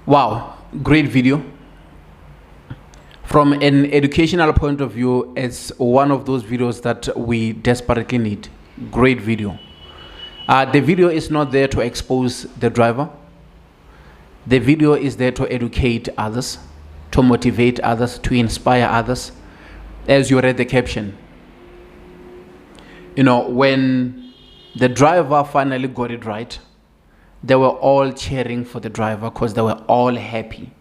Wow, great video. From an educational point of view, it's one of those videos that we desperately need. Great video. The video is not there to expose the driver. The video is there to educate others, to motivate others, to inspire others. As you read the caption, when the driver finally got it right, they were all cheering for the driver because they were all happy.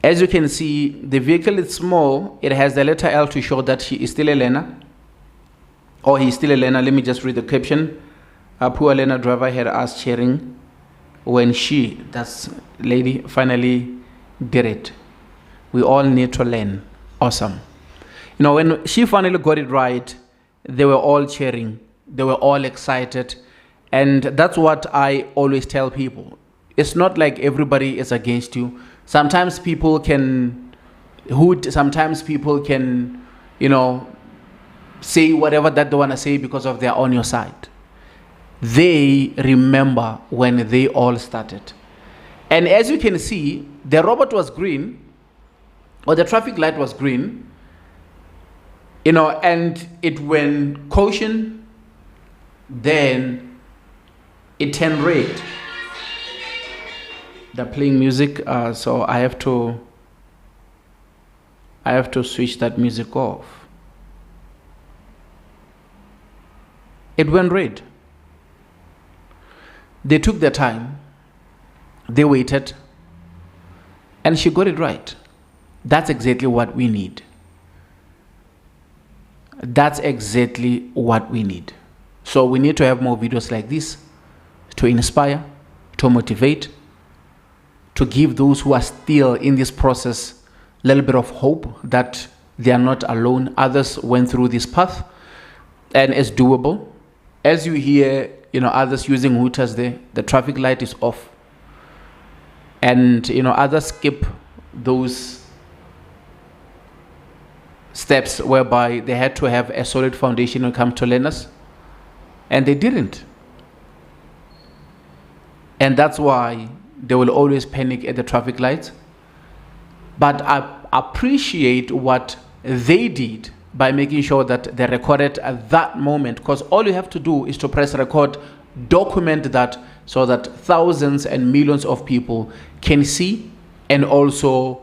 As you can see, the vehicle is small. It has the letter L to show that she is still a learner, or he's still a learner. Let me just read the caption. A poor learner driver had us cheering when that's lady, finally did it. We all need to learn. Awesome. When she finally got it right, they were all cheering. They were all excited. And that's what I always tell people. It's not like everybody is against you. Sometimes people can hoot, sometimes people can, say whatever that they want to say because of they're on your side. They remember when they all started. And as you can see, the robot was green, or the traffic light was green, and it went caution, then it turned red. They're playing music, so I have to switch that music off. It went red. They took their time, they waited, and she got it right. That's exactly what we need. That's exactly what we need. So we need to have more videos like this to inspire, to motivate, to give those who are still in this process a little bit of hope that they are not alone. Others went through this path and it's doable. As you hear, others using hooters there, the traffic light is off. And, others skip those steps whereby they had to have a solid foundation when it comes to learners, and they didn't. And that's why they will always panic at the traffic lights. But I appreciate what they did by making sure that they recorded at that moment, because all you have to do is to press record, document that, so that thousands and millions of people can see and also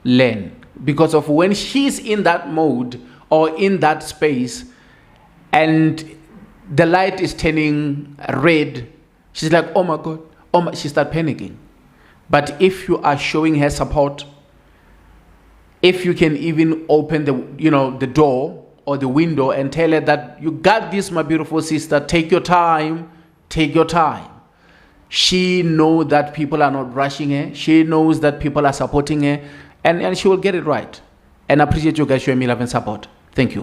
learn. Because of when she's in that mode or in that space and the light is turning red, she's like, oh my God, she starts panicking. But if you are showing her support, if you can even open the door or the window and tell her that you got this, my beautiful sister, take your time, take your time. She knows that people are not rushing her. She knows that people are supporting her, and she will get it right. And I appreciate you guys showing me love and support. Thank you.